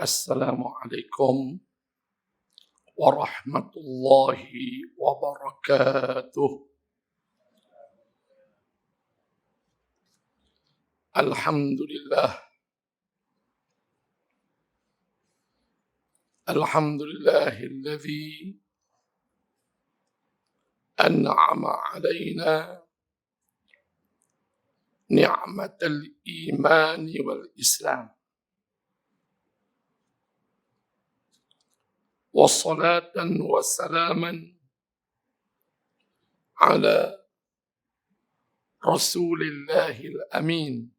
Assalamualaikum warahmatullahi wabarakatuh. Alhamdulillah. Alhamdulillahilladzi an'ama alaina ni'matal imani wal islam. Wassalatan wassalaman ala Rasulillahil amin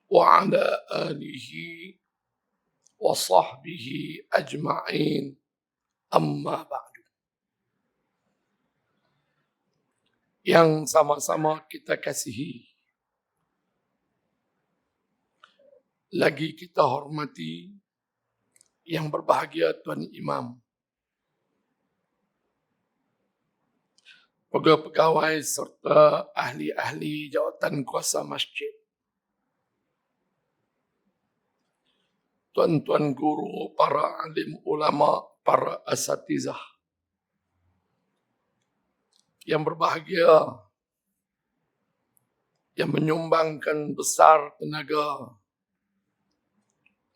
wa ala alihi wa sahbihi ajma'in, amma ba'du. Yang sama-sama kita kasihi, lagi kita hormati, yang berbahagia Tuan Imam, pegawai-pegawai serta ahli-ahli jawatan kuasa masjid, tuan-tuan guru, para alim ulama, para asatizah, yang berbahagia, yang menyumbangkan besar tenaga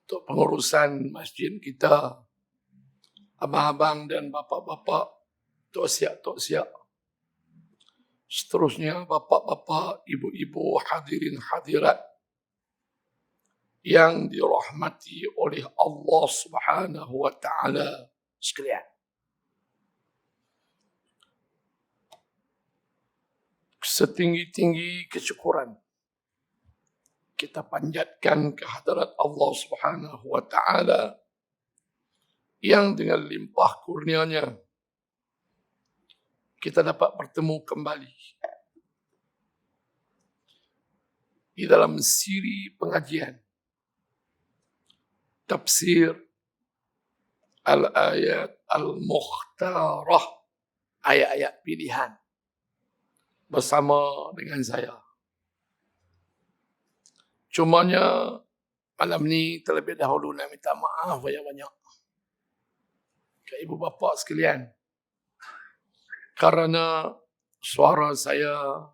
untuk pengurusan masjid kita, abang-abang dan bapa-bapa, tok-siak, seterusnya bapak-bapak, ibu-ibu, hadirin hadirat yang dirahmati oleh Allah Subhanahu wa taala sekalian. Setinggi-tinggi kesyukuran kita panjatkan kehadirat Allah Subhanahu wa taala yang dengan limpah kurnianya kita dapat bertemu kembali di dalam siri pengajian tafsir al-ayat al-mukhtarah, ayat-ayat pilihan, bersama dengan saya. Cumanya malam ni terlebih dahulu nak minta maaf banyak-banyak ke ibu bapa sekalian, kerana suara saya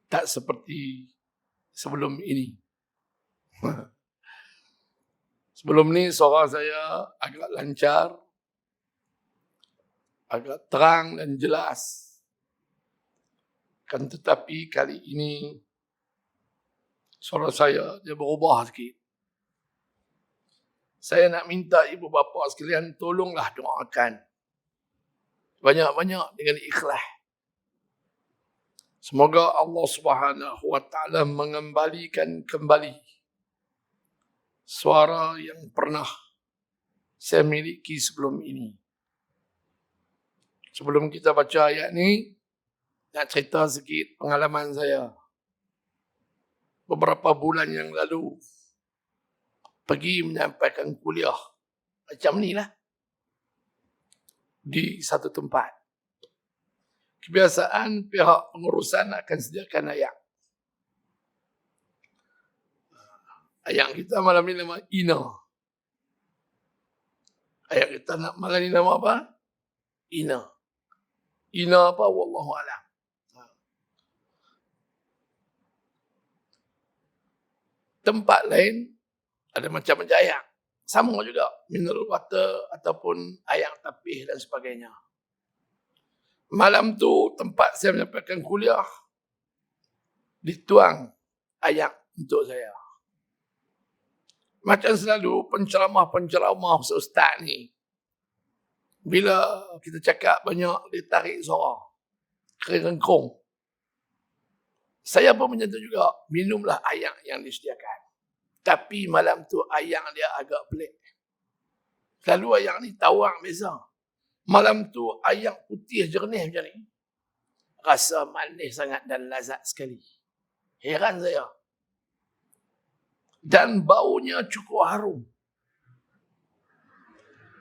tak seperti sebelum ini. Sebelum ni suara saya agak lancar, agak terang dan jelas. Kan tetapi kali ini suara saya dia berubah sikit. Saya nak minta ibu bapa sekalian tolonglah doakan banyak-banyak dengan ikhlas. Semoga Allah Subhanahu wa taala mengembalikan kembali suara yang pernah saya miliki sebelum ini. Sebelum kita baca ayat ni, nak cerita sikit pengalaman saya. Beberapa bulan yang lalu, pergi menyampaikan kuliah macam ni lah, di satu tempat. Kebiasaan pihak pengurusan akan sediakan ayak. Ayak kita malam ni nama Ina. Ayak kita malam ni nama apa? Ina. Ina apa? Wallahualam. Tempat lain ada macam-macam ayak. Sama juga, mineral water ataupun ayak tapih dan sebagainya. Malam tu tempat saya menyampaikan kuliah, dituang ayak untuk saya. Macam selalu penceramah ustaz ni, bila kita cakap banyak, dia tarik suara, kering-kering. Saya pun macam tu juga, minumlah ayak yang disediakan. Tapi malam tu ayak dia agak pelik. Selalu ayak ni tawar biasa. Malam tu ayak putih jernih macam ni. Rasa manis sangat dan lazat sekali. Heran saya. Dan baunya cukup harum.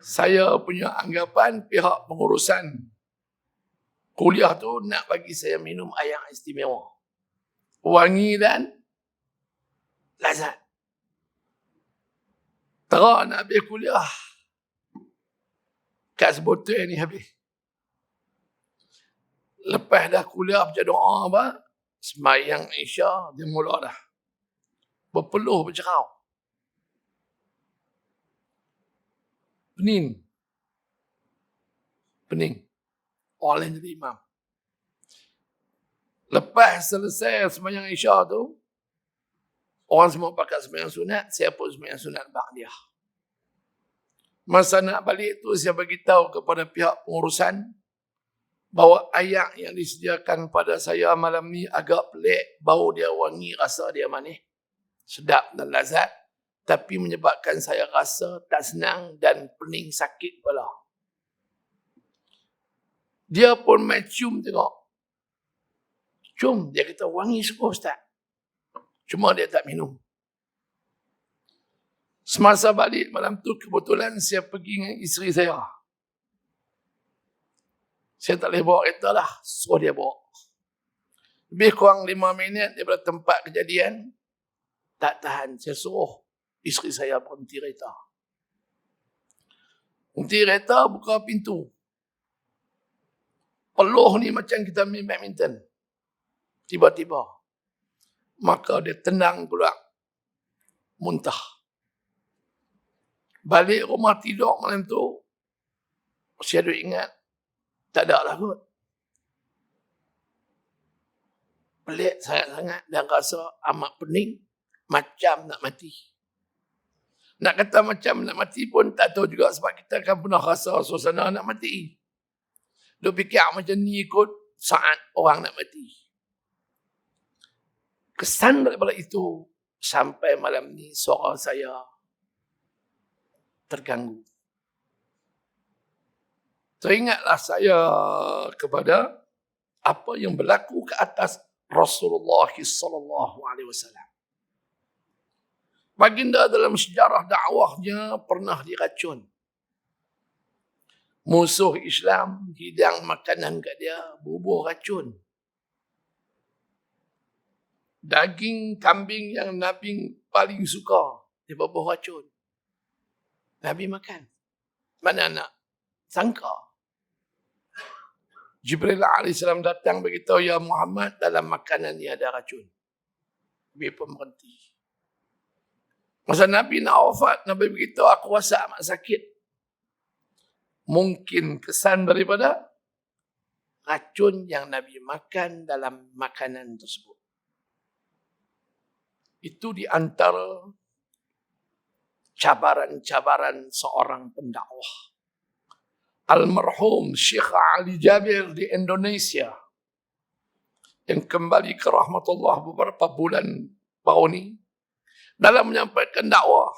Saya punya anggapan pihak pengurusan kuliah tu nak bagi saya minum ayak istimewa. Wangi dan lazat. Terang nak habis kuliah. Kat sebotol ni habis. Lepas dah kuliah baca doa apa? Semayang Isya, dia mula dah. Berpeluh bercerau. Pening. Orang lain jadi imam. Lepas selesai semayang Isya tu, orang semua pakai semayang sunat, saya pun semayang sunat ba'diyah. Masa nak balik tu, saya beritahu kepada pihak pengurusan bahawa ayam yang disediakan pada saya malam ni agak pelik, bau dia wangi, rasa dia manis, sedap dan lazat, tapi menyebabkan saya rasa tak senang dan pening sakit kepala. Dia pun main cium tengok. Cium, dia kata wangi semua Ustaz. Cuma dia tak minum. Semasa balik malam tu, kebetulan saya pergi dengan isteri saya. Saya tak boleh bawa kereta lah, suruh dia bawa. Lebih kurang 5 minit daripada tempat kejadian, tak tahan, saya suruh isteri saya berhenti kereta. Berhenti kereta, buka pintu. Peluh ni macam kita main badminton. Tiba-tiba. Maka dia tenang pula. Muntah. Balik rumah tidur malam tu, saya ada ingat, tak ada lah kot. Pelik sangat-sangat dan rasa amat pening, macam nak mati. Nak kata macam nak mati pun tak tahu juga sebab kita kan pernah rasa suasana nak mati. Dia fikir macam ni kot saat orang nak mati. Kesan daripada itu, sampai malam ni suara saya terganggu. Teringatlah saya kepada apa yang berlaku ke atas Rasulullah SAW. Baginda dalam sejarah dakwahnya pernah diracun. Musuh Islam hidang makanan kat dia, bubuh racun. Daging kambing yang Nabi paling suka, dia bubuh racun. Nabi makan. Mana nak sangka? Jibril AS datang beritahu, ya Muhammad, dalam makanan ni ada racun. Nabi pun berhenti. Masa Nabi nak wafat, Nabi beritahu, aku rasa amat sakit. Mungkin kesan daripada racun yang Nabi makan dalam makanan tersebut. Itu di antara cabaran-cabaran seorang pendakwah. Almarhum Syekh Ali Jabir di Indonesia, yang kembali ke rahmatullah beberapa bulan baru ni, dalam menyampaikan dakwah,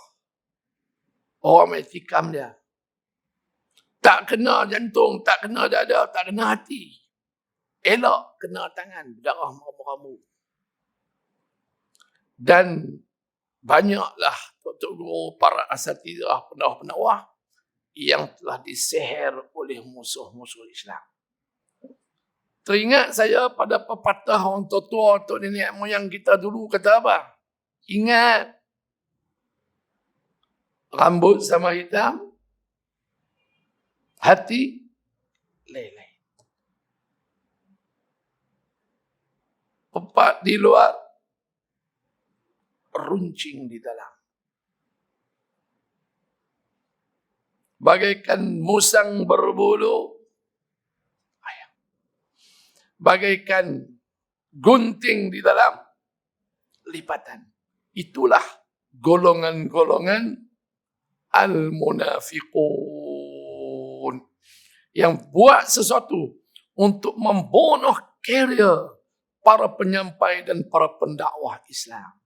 orang main tikam dia. Tak kena jantung, tak kena dada, tak kena hati. Elok kena tangan, berdarah meramu-ramu. Dan banyaklah Tok Guru, para asatidah, pendakwah-pendakwah yang telah diseher oleh musuh-musuh Islam. Teringat saya pada pepatah orang tua-tua, tok nenek moyang kita dulu kata apa? Ingat, rambut sama hitam, hati leleh. Pepat di luar, runcing di dalam. Bagaikan musang berbulu, bagaikan gunting di dalam lipatan. Itulah golongan-golongan al-munafiqun yang buat sesuatu untuk membunuh karier para penyampai dan para pendakwah Islam.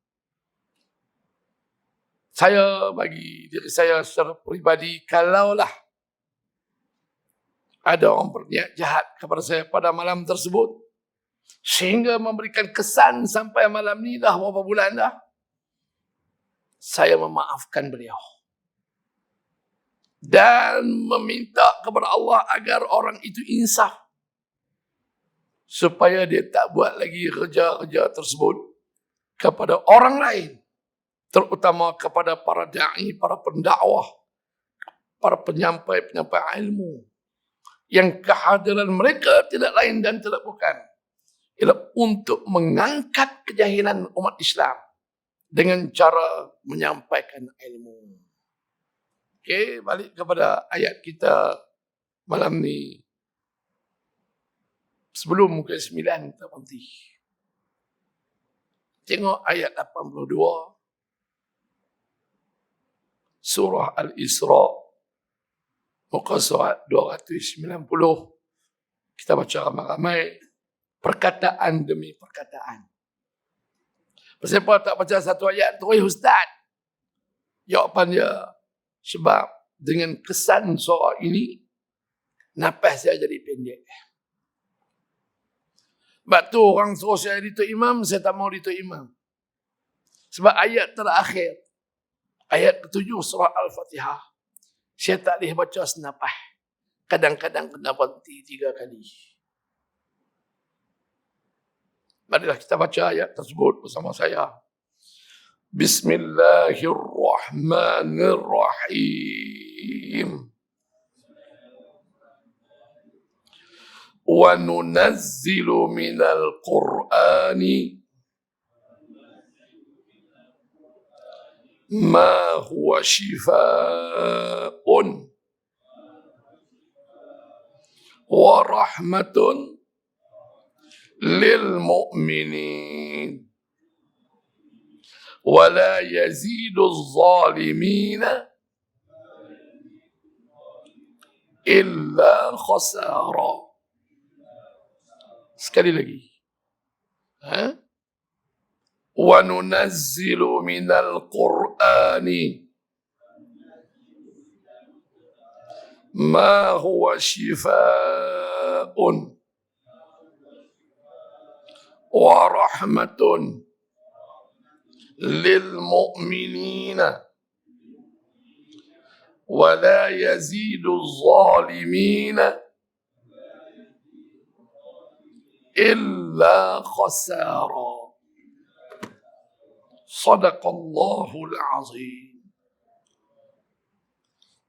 Saya bagi diri saya secara peribadi, kalaulah ada orang berniat jahat kepada saya pada malam tersebut, sehingga memberikan kesan sampai malam ni dah berapa bulan dah, saya memaafkan beliau. Dan meminta kepada Allah agar orang itu insaf. Supaya dia tak buat lagi kerja-kerja tersebut kepada orang lain. terutama kepada para da'i, para pendakwah, para penyampai-penyampai ilmu, yang kehadiran mereka tidak lain dan tidak bukan ialah untuk mengangkat kejahilan umat Islam dengan cara menyampaikan ilmu. Okey, balik kepada ayat kita malam ni. Sebelum muka 9 kita berhenti. Tengok ayat 82 surah Al-Isra, muka surat 290. Kita baca ramai-ramai, perkataan demi perkataan. Pasal apa tak baca satu ayat tu, Ustaz? Jawapan dia, sebab dengan kesan surah ini, nafas saya jadi pendek. Sebab tu orang suruh saya dituk imam, saya tak mau dituk imam. Sebab ayat terakhir, ayat ke-7 surah Al-Fatihah, saya tak boleh baca senapah. Kadang-kadang kena berhenti 3 kali. Marilah kita baca ayat tersebut bersama saya. Bismillahirrahmanirrahim. Wa nunazzilu minal Qur'ani ma huwa shifaa'un wa rahmatun lil mu'minin wa la yazidu az-zalimina illa khasara. Sekali lagi. Wa nunazzilu minal Qur'ani ma huwa shifaa'un wa rahmatun lil mu'minina wa la yazidu az-zalimina illa khasara. Sadaqallahul azim.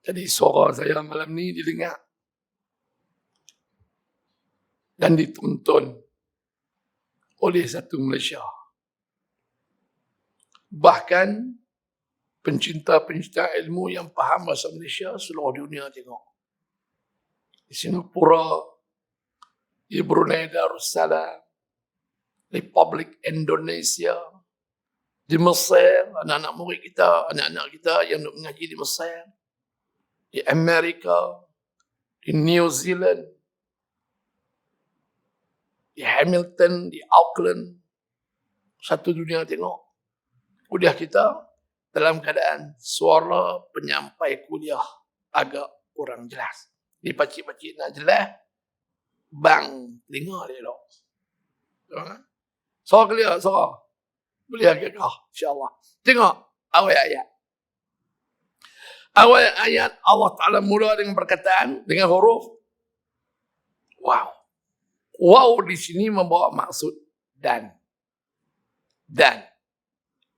Jadi suara saya malam ni didengar dan ditonton oleh satu Malaysia. Bahkan pencinta-pencinta ilmu yang faham bahasa Malaysia seluruh dunia tengok. Di Singapura, di Brunei Darussalam, Republik Indonesia, di Mesir, anak-anak murid kita, anak-anak kita yang nak mengaji di Mesir, di Amerika, di New Zealand, di Hamilton, di Auckland, satu dunia tengok. Kuliah kita dalam keadaan suara penyampai kuliah agak kurang jelas. Di pacik-pacik nak jelas, bang, dengar dia dok. Suara clear, suara. Boleh agak insya-Allah. Tengok awal ayat. Awal ayat Allah Ta'ala mula dengan perkataan, dengan huruf wow. Wow di sini membawa maksud dan,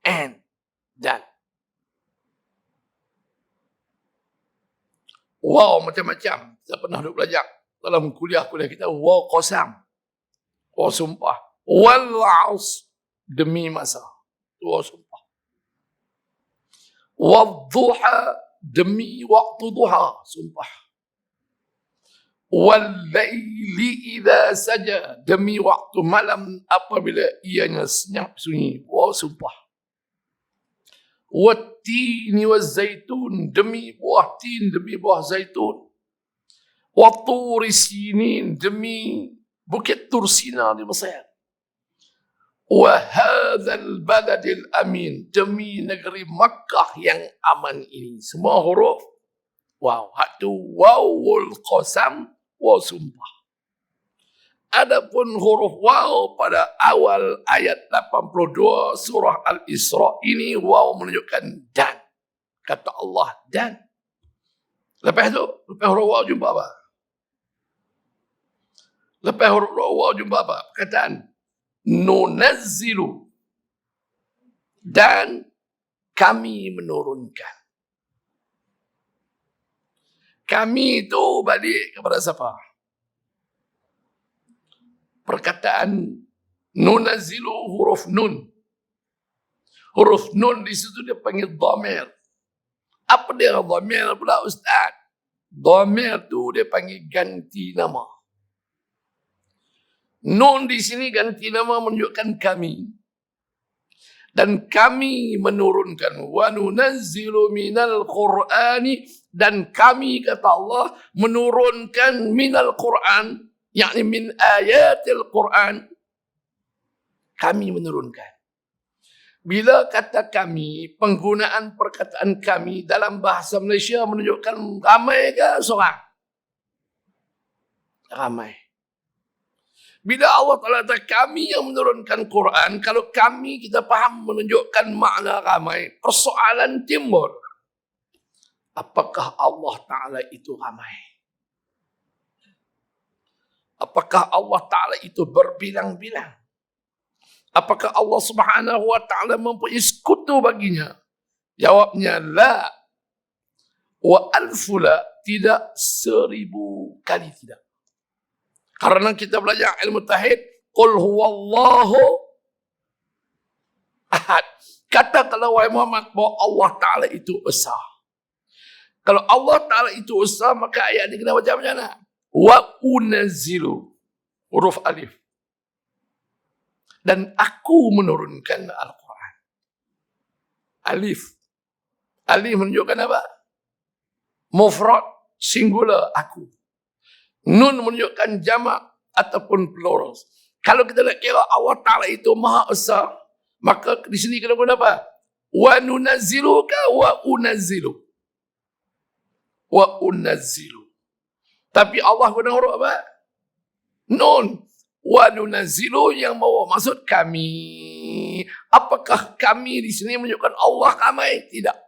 and, dan. Wow macam-macam. Saya pernah duk belajar dalam kuliah-kuliah kita. Wow qasam. Wow sumpah. Wal aus demi masa. Wow sumpah. Wal duha demi waktu duha. Sumpah. Wal laili idza saja demi waktu malam apabila ianya senyap sunyi. Wow sumpah. Wattini wazzaitun demi buah tin, demi buah zaitun. Watturi sinin demi bukit Tursina di Mesir. Wa hadzal baladil amin demi negeri Makkah yang aman ini. Semua huruf wow. Hak tu wawul qasam, wow sumpah. Adapun huruf waw pada awal ayat 82 surah Al-Isra ini waw menunjukkan dan. Kata Allah dan. Lepas huruf waw jumpa apa? Lepas huruf waw jumpa apa? Perkataan nunazzilu. Dan kami menurunkan. Kami itu balik kepada siapa? Perkataan nunazzilu huruf nun. Huruf nun di situ dia panggil dhamir. Apa dia dhamir pula Ustaz? Dhamir tu dia panggil ganti nama. Nun di sini ganti nama menunjukkan kami. Dan kami menurunkan wa nunazzilu minal Qur'ani, dan kami kata Allah menurunkan minal Qur'an, yakni min ayatil Qur'an, kami menurunkan. Bila kata kami, penggunaan perkataan kami dalam bahasa Malaysia menunjukkan ramai ke seorang? Ramai. Bila Allah Ta'ala kata kami yang menurunkan Quran, kalau kami kita faham menunjukkan makna ramai, persoalan timbul. Apakah Allah Ta'ala itu ramai? Apakah Allah Ta'ala itu berbilang-bilang? Apakah Allah Subhanahu Wa Ta'ala mempunyai sekutu baginya? Jawabnya, la. Wa alfula, tidak, 1000 kali tidak. Karena kita belajar ilmu tauhid, qul huwallahu ahad. Katakanlah wahai Muhammad bahawa Allah Ta'ala itu esa. Kalau Allah Ta'ala itu esa, maka ayat ini kena baca macam mana? Wa unazzilu, huruf alif. Dan aku menurunkan Al-Quran. Alif. Alif menunjukkan apa? Mufrad, singular, aku. Nun menunjukkan jamak ataupun plural. Kalau kita nak kira Allah Ta'ala itu Maha Esa, maka di sini kena guna apa? Wa nunazzilu ka wa unazzilu. Wa unazzilu. Tapi Allah guna huruf apa? Nun. Wa nunazzilu yang bawa maksud kami. Apakah kami di sini menunjukkan Allah ramai? Tidak.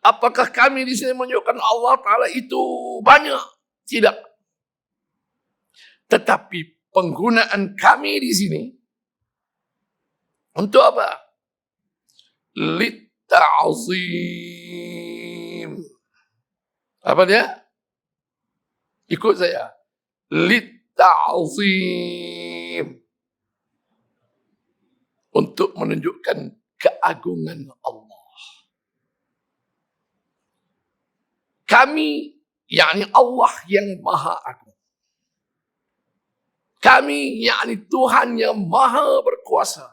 Apakah kami di sini menunjukkan Allah Ta'ala itu banyak? Tidak. Tetapi penggunaan kami di sini untuk apa? Litta'zim. Apa dia? Ikut saya. Litta'zim. Untuk menunjukkan keagungan Allah. Kami, yakni Allah yang Maha Agung. Kami, yakni Tuhan yang Maha Berkuasa.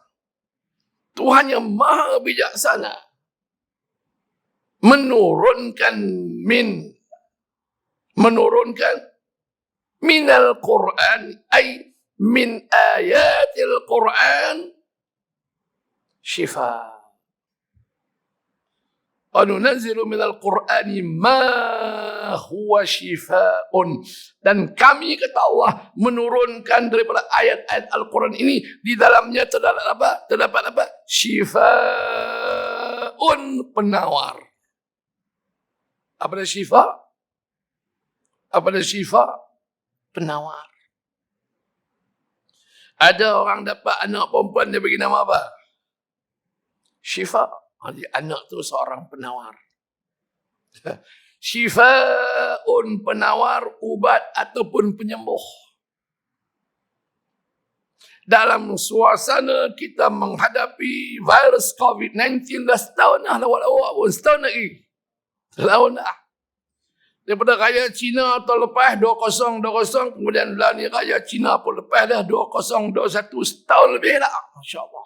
Tuhan yang Maha Bijaksana. Menurunkan minal Quran, ay min ayatil Quran, syifa. Anunazzilu minal Qur'ani ma huwa shifaa'un. Dan kami kata Allah menurunkan daripada ayat-ayat Al-Quran ini di dalamnya terdapat apa? Terdapat apa? Shifaa'un, penawar. Apa dia syifa? Apa dia syifa? Penawar. Ada orang dapat anak perempuan, dia bagi nama apa? Syifa. Jadi anak tu seorang penawar. Syifa'un, penawar, ubat ataupun penyembuh. Dalam suasana kita menghadapi virus COVID-19 dah setahun dah, setahun lagi. Setahun dah. Daripada raya Cina tahun lepas 2020, kemudian lah ni raya Cina pun lepas dah 2021, setahun lebih dah. Masya-Allah.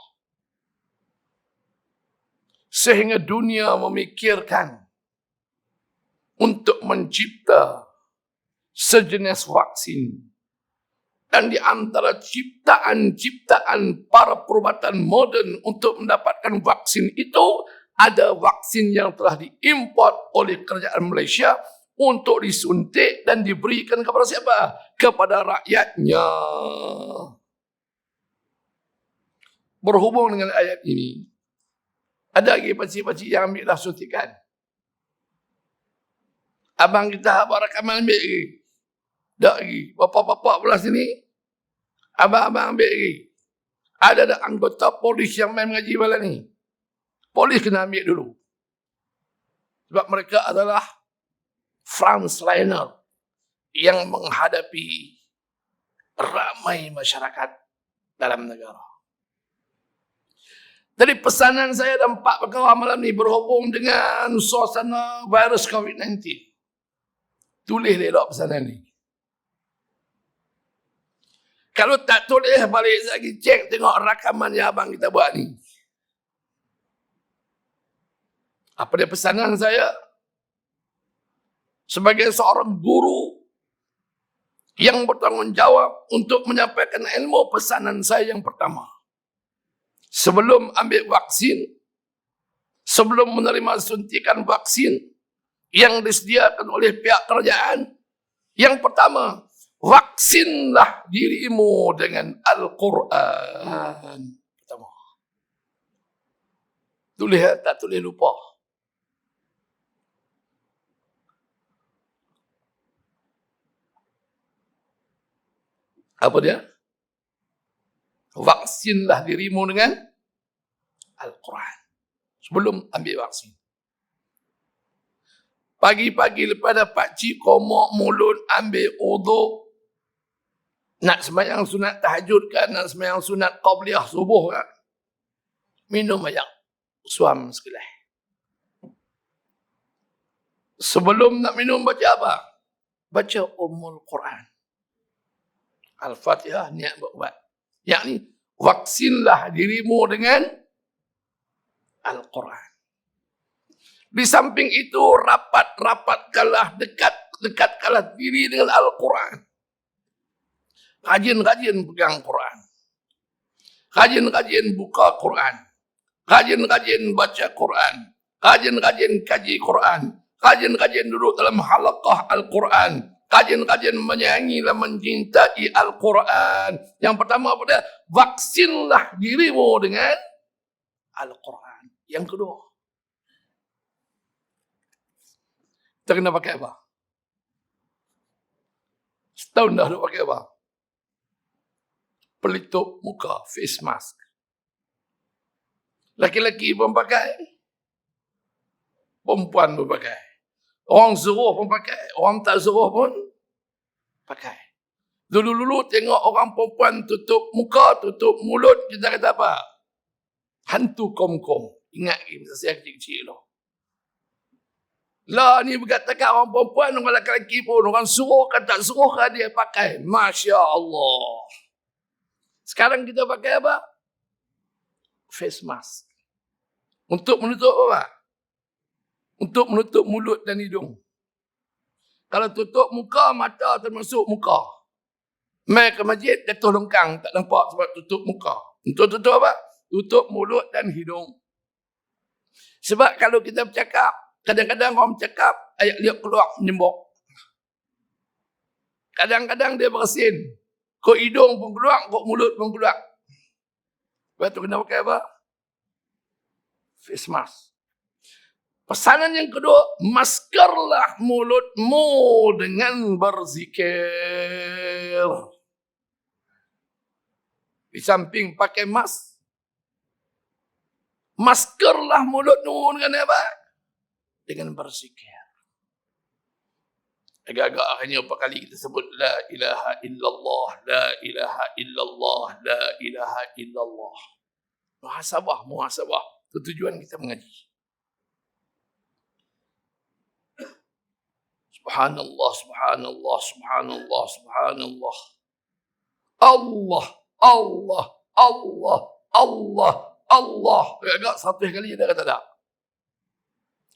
Sehingga dunia memikirkan untuk mencipta sejenis vaksin. Dan di antara ciptaan-ciptaan para perubatan moden untuk mendapatkan vaksin itu, ada vaksin yang telah diimport oleh kerajaan Malaysia untuk disuntik dan diberikan kepada siapa? Kepada rakyatnya. Berhubung dengan ayat ini, ada lagi pakcik-pakcik yang ambil dah suntikan. Abang kita Abang Rakaman ambil lagi. Tak lagi. Bapak-bapak belah sini, abang-abang ambil lagi. Ada anggota polis yang main mengaji malam ni. Polis kena ambil dulu. Sebab mereka adalah frontliner yang menghadapi ramai masyarakat dalam negara. Jadi pesanan saya dan Pak Perkara malam ni berhubung dengan suasana virus COVID-19. Tulis elok pesanan ni. Kalau tak tulis, balik lagi cek tengok rakaman yang abang kita buat ni. Apa dia pesanan saya? Sebagai seorang guru yang bertanggungjawab untuk menyampaikan ilmu, pesanan saya yang pertama. Sebelum ambil vaksin, sebelum menerima suntikan vaksin yang disediakan oleh pihak kerajaan, yang pertama, vaksinlah dirimu dengan Al-Quran. Pertama. Tulis, tak tulis lupa. Apa dia? Vaksinlah dirimu dengan Al-Quran. Sebelum ambil vaksin. Pagi-pagi lepas dah pakcik komok mulut, ambil uduk, nak sembahyang sunat tahajud kan, nak sembahyang sunat qabliyah subuh kan, minum air, suam sekelai. Sebelum nak minum baca apa? Baca Ummul Quran. Al-Fatihah, niat buat. Yakni, vaksinlah dirimu dengan Al-Quran. Di samping itu, rapat-rapatkanlah, dekatkanlah diri dengan Al-Quran. Rajin-rajin pegang Quran. Rajin-rajin buka Quran. Rajin-rajin baca Quran. Rajin-rajin kaji Quran. Rajin-rajin duduk dalam halaqah Al-Quran. Rajin-rajin menyayangi dan mencintai Al-Quran. Yang pertama apa dia? Vaksinlah dirimu dengan Al-Quran. Yang kedua, kita kena pakai apa? Setahun dah nak pakai apa? Pelitup muka, face mask. Laki-laki pun pakai, perempuan pun pakai. Orang suruh pun pakai, orang tak suruh pun pakai. Dulu-dulu tengok orang perempuan tutup muka, tutup mulut, kita kata apa? Hantu kom-kom. Ingat lagi masa saya kecil-kecil tu. Lah ni berkatakan orang perempuan, orang lelaki pun, orang suruh kan tak suruh kan dia pakai. Masya Allah. Sekarang kita pakai apa? Face mask. Untuk menutup apa? Untuk menutup mulut dan hidung. Kalau tutup muka, mata termasuk muka. Mai ke masjid, jatuh lengkang, tak nampak sebab tutup muka. Untuk tutup apa? Tutup mulut dan hidung. Sebab kalau kita bercakap, kadang-kadang orang bercakap, ayat dia keluar menyembok. Kadang-kadang dia bersin. Kok hidung pun keluar, kok mulut pun keluar. Lepas tu kena pakai apa? Face mask. Pesanan yang kedua, maskerlah mulutmu dengan berzikir. Di samping pakai mask, maskerlah mulutmu dengan apa? Dengan berzikir. Agak-agak hanya berapa kali kita sebut la ilaha illallah, la ilaha illallah, la ilaha illallah. Muhasabah, muhasabah. Itu tujuan kita mengaji. Subhanallah, subhanallah, subhanallah, subhanallah. Allah, Allah, Allah, Allah, Allah. Agak satu kali dia kata tak.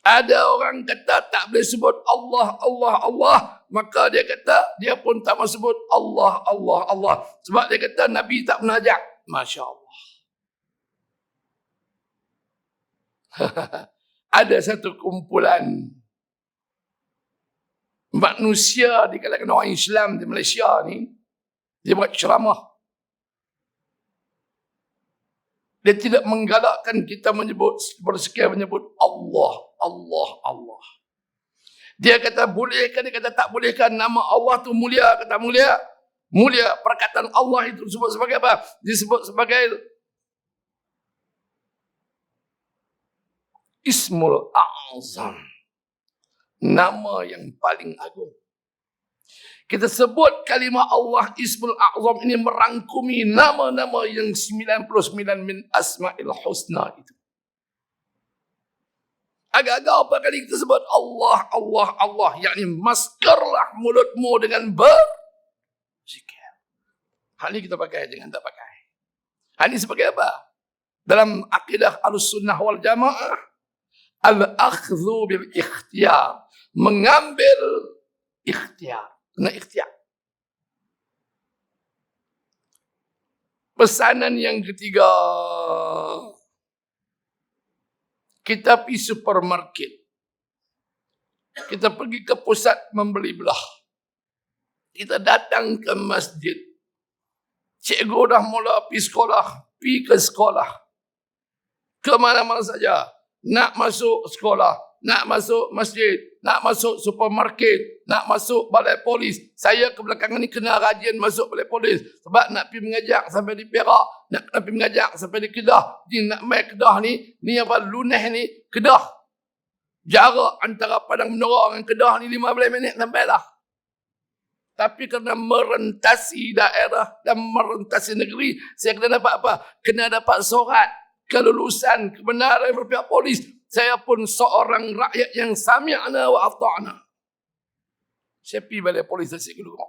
Ada orang kata tak boleh sebut Allah, Allah, Allah. Maka dia kata, dia pun tak mau sebut Allah, Allah, Allah. Sebab dia kata Nabi tak pernah ajak. Masya Allah. Ada satu kumpulan manusia di kalangan orang Islam di Malaysia ni, dia buat ceramah. Dia tidak menggalakkan kita menyebut, bersekian menyebut Allah, Allah, Allah. Dia kata bolehkan, dia kata tak bolehkan. Nama Allah tu mulia, kata mulia. Mulia, perkataan Allah itu disebut sebagai apa? Disebut sebagai Ismul A'zam. Nama yang paling agung. Kita sebut kalimah Allah Ismul A'zam ini merangkumi nama-nama yang 99 min Asma'il Husna itu. Agak-agak apa kali kita sebut Allah, Allah, Allah. Yakni maskarlah mulutmu dengan berzikir. Hal ini kita pakai, jangan tak pakai. Hal ini sebagai apa? Dalam akidah Ahlussunnah wal Jamaah, al-akhdhu bil ikhtiyar. Mengambil ikhtiar. Kena ikhtiar. Pesanan yang ketiga. Kita pergi supermarket. Kita pergi ke pusat membeli belah. Kita datang ke masjid. Cikgu dah mula pergi sekolah. Pergi ke sekolah. Ke mana-mana saja. Nak masuk sekolah. Nak masuk masjid. Nak masuk supermarket. Nak masuk balai polis. Saya kebelakangan ni kena rajin masuk balai polis. Sebab nak pergi mengajak sampai di Perak. Nak pergi mengajak sampai di Kedah. Ni nak main Kedah ni. Ni apa Luneh ni. Kedah. Jarak antara Padang Menara dengan Kedah ni 15 minit sampai lah. Tapi kerana merentasi daerah dan merentasi negeri. Saya kena dapat apa? Kena dapat surat kelulusan kebenaran dari pihak polis. Saya pun seorang rakyat yang sami'na wa ata'na. Saya pergi balai polis Tasik dulu.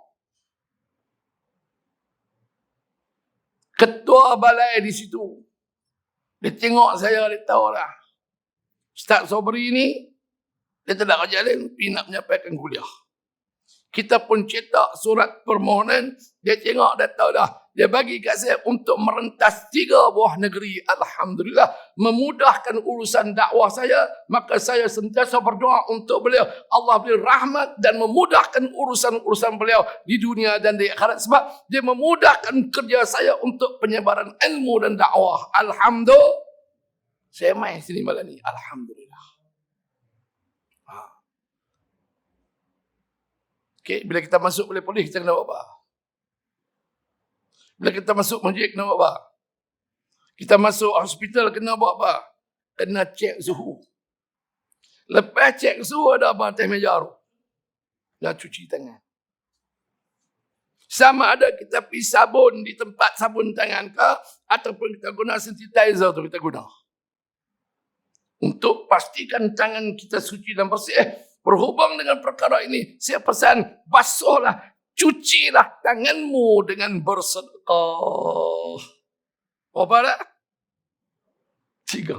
Ketua balai di situ. Dia tengok saya, dia tahu lah. Ustaz Sobri ni, dia tak nak kerja lain, pergi nak menyampaikan kuliah. Kita pun cetak surat permohonan, dia tengok, dia tahu dah. Dia bagi kat saya untuk merentas 3 buah negeri. Alhamdulillah. Memudahkan urusan dakwah saya. Maka saya sentiasa berdoa untuk beliau. Allah beri rahmat dan memudahkan urusan-urusan beliau di dunia dan di akhirat. Sebab dia memudahkan kerja saya untuk penyebaran ilmu dan dakwah. Alhamdulillah. Saya main sini malam ni. Alhamdulillah. Okay, bila kita masuk balai polis, kita kena buat apa? Bila kita masuk masjid, kena buat apa? Kita masuk hospital, kena buat apa? Kena cek suhu. Lepas cek suhu, ada apa atas meja tu? Dah cuci tangan. Sama ada kita pergi sabun di tempat sabun tangan ke, ataupun kita guna sanitizer tu kita guna. Untuk pastikan tangan kita suci dan bersih. Berhubung dengan perkara ini, saya pesan, basuhlah, cucilah tanganmu dengan bersedekah. Berapa dah? 3.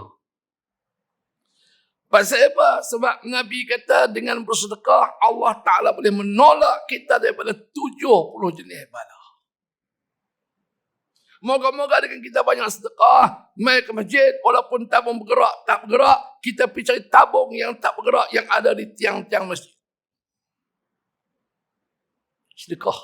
Pasal apa? Sebab Nabi kata dengan bersedekah, Allah Ta'ala boleh menolak kita daripada 70 jenis bala. Moga-moga dengan kita banyak sedekah, mai ke masjid, walaupun tabung bergerak, tak bergerak, kita pergi cari tabung yang tak bergerak, yang ada di tiang-tiang masjid. Sedekah.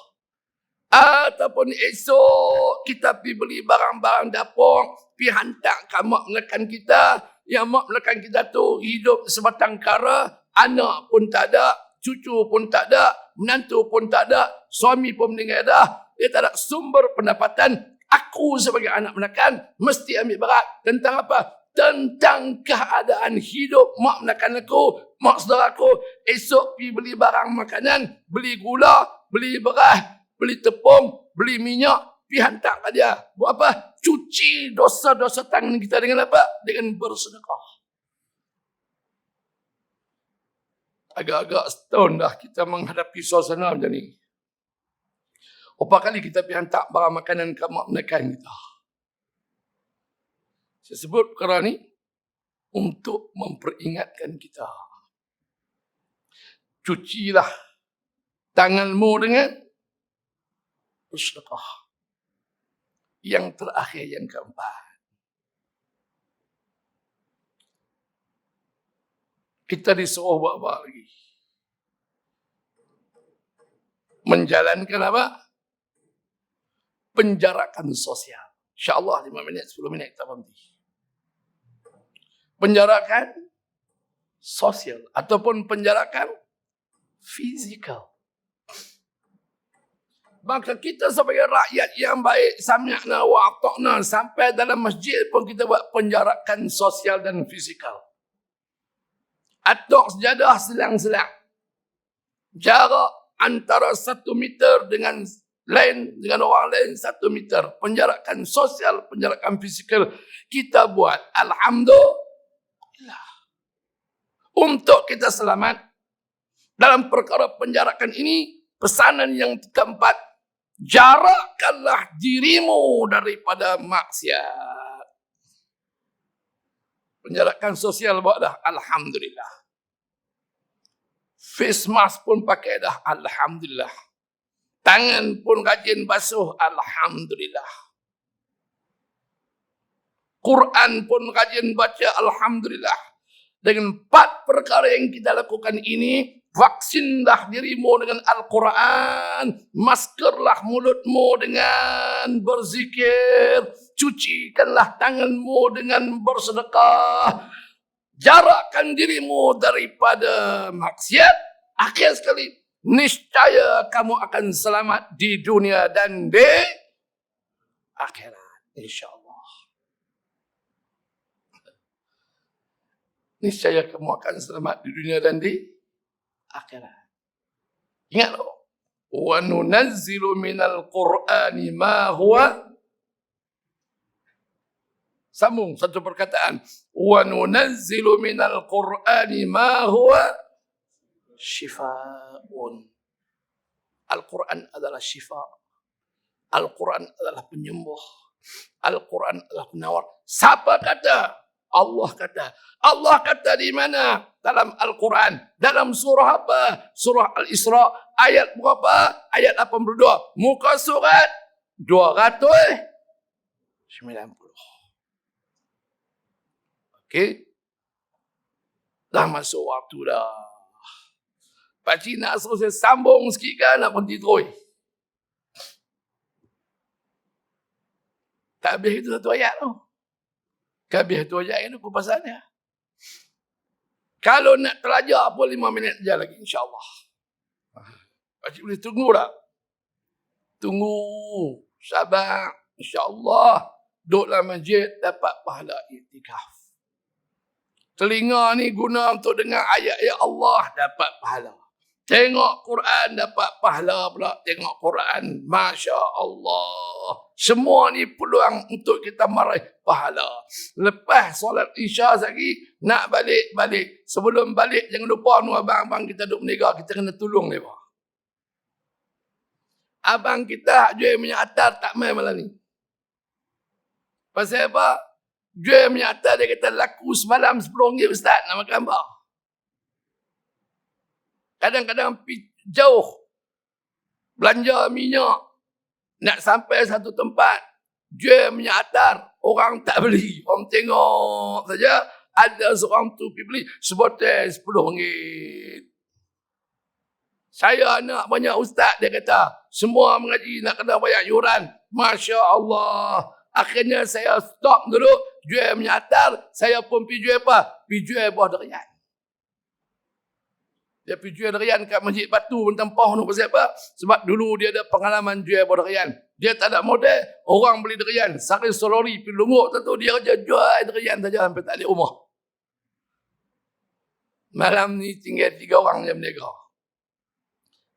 Ataupun esok, kita pergi beli barang-barang dapur, pergi hantar ke mak melekan kita, yang mak melekan kita tu hidup sebatang kara, anak pun tak ada, cucu pun tak ada, menantu pun tak ada, suami pun meninggal dah, dia tak ada sumber pendapatan. Aku sebagai anak menekan mesti ambil berat tentang apa? Tentang keadaan hidup mak menekan aku, mak saudara aku. Esok pergi beli barang makanan, beli gula, beli beras, beli tepung, beli minyak, pergi hantar ke dia. Buat apa? Cuci dosa-dosa tangan kita dengan apa? Dengan bersedekah. Agak-agak setahun dah kita menghadapi suasana macam ni. Berapa kali kita pergi hantar barang makanan ke mak menekan kita. Saya sebut perkara ni untuk memperingatkan kita. Cucilah tanganmu dengan bersedekah. Yang terakhir, yang keempat. Kita disuruh buat apa lagi? Menjalankan apa? Penjarakan sosial. InsyaAllah 5 minit, 10 minit kita berhenti. Penjarakan sosial ataupun penjarakan fizikal. Maka kita sebagai rakyat yang baik, sami'na wa ata'na, sampai dalam masjid pun kita buat penjarakan sosial dan fizikal. Atok sejadah selang-selang. Jarak antara 1 meter dengan orang lain 1 meter. Penjarakan sosial, penjarakan fizikal kita buat. Alhamdulillah. Untuk kita selamat dalam perkara penjarakan ini, pesanan yang keempat, jarakkanlah dirimu daripada maksiat. Penjarakan sosial buat dah, alhamdulillah. Face mask pun pakai dah, alhamdulillah. Tangan pun rajin basuh, alhamdulillah. Quran pun rajin baca, alhamdulillah. Dengan 4 perkara yang kita lakukan ini, vaksinlah dirimu dengan Al-Quran, maskerlah mulutmu dengan berzikir, cucikanlah tanganmu dengan bersedekah, jarakkan dirimu daripada maksiat. Akhir sekali, niscaya kamu akan selamat di dunia dan di akhirat, insyaAllah. Niscaya kamu akan selamat di dunia dan di akhirat. Ingat loh. Wa nunazzilu minal Qur'ani ma huwa, sambung satu perkataan. Wa nunazzilu minal Qur'ani ma huwa shifaa'un. Al-Quran adalah syifa. Al-Quran adalah penyembuh. Al-Quran adalah penawar. Siapa kata? Allah kata. Allah kata di mana? Dalam Al-Quran. Dalam surah apa? Surah Al-Isra. Ayat berapa? Ayat 82. Muka surat 290. Okey. Dah masuk waktu dah. Pakcik nak suruh saya sambung sikit kan? Nak berhenti terus. Tak habis itu satu ayat tu. Habis tu ayat ini apa pasalnya? Kalau nak telajar pun 5 minit je lagi, insyaAllah. Pakcik boleh tunggu tak? Tunggu. Sabar. InsyaAllah. Duduk dalam masjid dapat pahala iktikaf. Telinga ni guna untuk dengar ayat-ayat Allah, dapat pahala. Tengok Quran, dapat pahala pula. Tengok Quran, Masya Allah. Semua ni peluang untuk kita meraih pahala. Lepas solat Isya lagi, nak balik. Sebelum balik, jangan lupa nu abang-abang kita duduk meniaga, kita kena tolong mereka. Abang kita jual minyak atar tak main malam ni. Pasal apa? Jual minyak atar, dia kata laku semalam RM10 Ustaz, nak makan apa? Kadang-kadang jauh belanja minyak, nak sampai satu tempat, jual minyak atar, orang tak beli. Orang tengok saja, ada seorang tu pergi beli sebotol RM10. Saya nak banyak ustaz, dia kata. Semua mengaji nak kena bayar yuran. Masya Allah. Akhirnya saya stop dulu, jual minyak atar. Saya pun pergi jual apa? Pergi jual buah durian. Dia pergi jual durian kat Masjid Batu Mentempah tu. Pasal apa? Sebab dulu dia ada pengalaman jual buah durian. Dia tak ada modal. Orang beli durian. Sari Solori pergi Lungguk tu. Dia kerja jual durian saja sampai tak ada rumah. Malam ni tinggal 3 orang yang berniaga.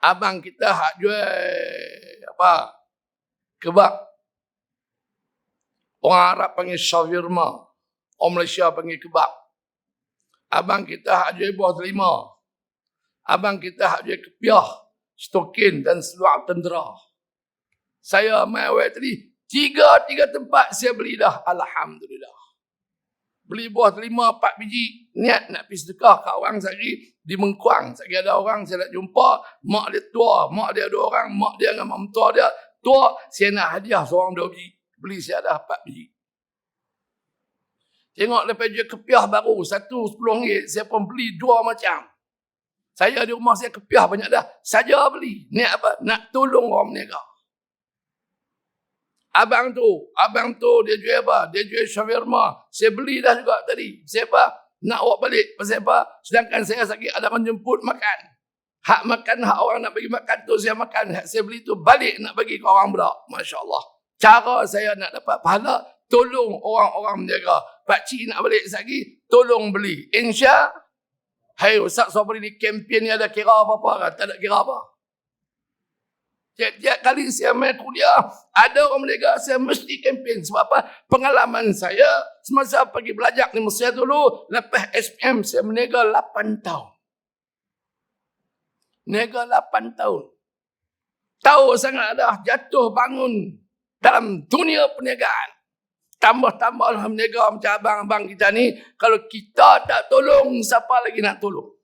Abang kita hak jual apa? Kebab. Orang Arab panggil shawarma. Orang Malaysia panggil kebab. Abang kita hak jual buah delima. Abang kita hak jual kepiah, stokin dan seluar tentera. Saya main awal tadi, 3 tempat saya beli dah. Alhamdulillah. Beli buah delima 4 biji. Niat nak pergi sedekah kat orang sehari di Mengkuang. Sehari ada orang saya nak jumpa. Mak dia tua. Mak dia 2 orang. Mak dia dengan mak mentua dia. Tua, saya nak hadiah seorang 2 biji. Beli saya dah 4 biji. Tengok lepas jual kepiah baru. Satu RM10. Saya pun beli 2 macam. Saya di rumah saya kepiah banyak dah. Saja beli. Niat apa? Nak tolong orang berniaga. Abang tu dia jual apa? Dia jual shawarma. Saya beli dah juga tadi. Siapa? Nak bawa balik. Pasal apa? Sedangkan saya sakit ada orang jemput makan. Hak makan, hak orang nak bagi makan tu saya makan. Hak saya beli tu balik nak bagi ke orang pula. Masya Allah. Cara saya nak dapat pahala, tolong orang-orang berniaga. Pakcik nak balik lagi, tolong beli. Hai Ustaz Sabri ni kempen ni ada kira apa-apa kan? Tak ada kira apa. Tiap-tiap kali saya main kuliah, ada orang berniaga, saya mesti kempen. Sebab apa? Pengalaman saya, semasa pergi belajar di Mesir dulu, lepas SPM, saya berniaga 8 tahun. Niaga 8 tahun. Tahu sangat dah jatuh bangun dalam dunia perniagaan. Tambah-tambah berniaga macam abang-abang kita ni, kalau kita tak tolong, siapa lagi nak tolong?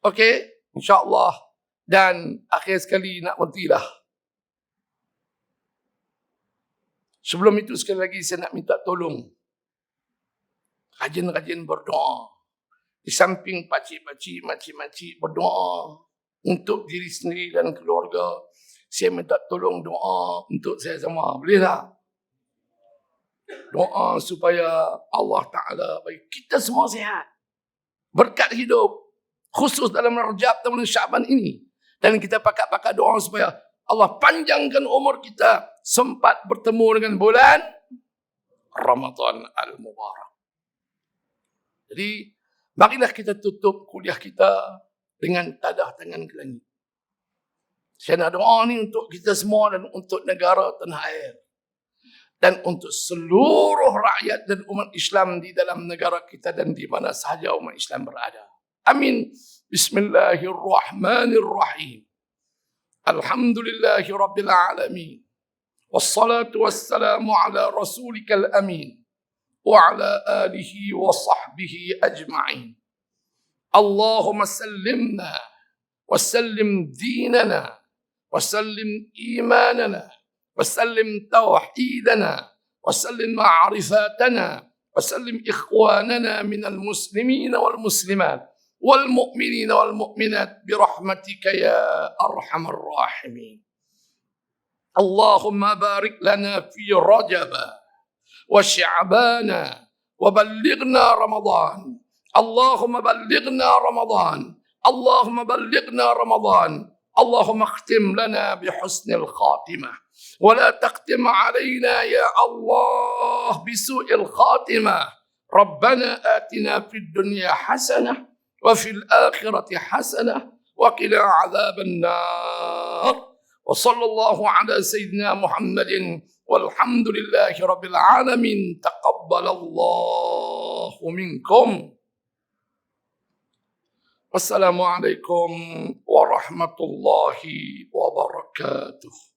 Okey, insya-Allah. Dan akhir sekali nak berhentilah. Sebelum itu sekali lagi saya nak minta tolong. Rajin-rajin berdoa. Di samping pakcik-pakcik, makcik-makcik berdoa untuk diri sendiri dan keluarga. Saya minta tolong doa untuk saya semua. Boleh tak? Doa supaya Allah Ta'ala bagi kita semua sihat. Berkat hidup. Khusus dalam Rajab dan bulan Syaban ini. Dan kita pakat-pakat doa supaya Allah panjangkan umur kita. Sempat bertemu dengan bulan Ramadan Al-Mubarak. Jadi, marilah kita tutup kuliah kita dengan tadah tangan ke langit. Saya nak doa ni untuk kita semua dan untuk negara tanah air. Dan untuk seluruh rakyat dan umat Islam di dalam negara kita dan di mana sahaja umat Islam berada. Amin. Bismillahirrahmanirrahim. Alhamdulillahi Rabbil Alamin. Wassalatu wassalamu ala rasulikal amin. Wa ala alihi wa sahbihi ajma'in. Allahumma sallimna. Wasallim dinana. Wasallim imanana. وسلم توحيدنا وسلم معرفاتنا وسلم إخواننا من المسلمين والمسلمات والمؤمنين والمؤمنات برحمتك يا أرحم الراحمين. اللهم بارك لنا في رجب وشعبان وبلغنا رمضان. اللهم بلغنا رمضان. اللهم بلغنا رمضان. اللهم اختم لنا بحسن الخاتمة ولا تختم علينا يا الله بسوء الخاتمة. ربنا آتنا في الدنيا حسنة وفي الآخرة حسنة وقنا عذاب النار. وصلى الله على سيدنا محمد والحمد لله رب العالمين. تقبل الله منكم. والسلام عليكم ورحمة الله وبركاته.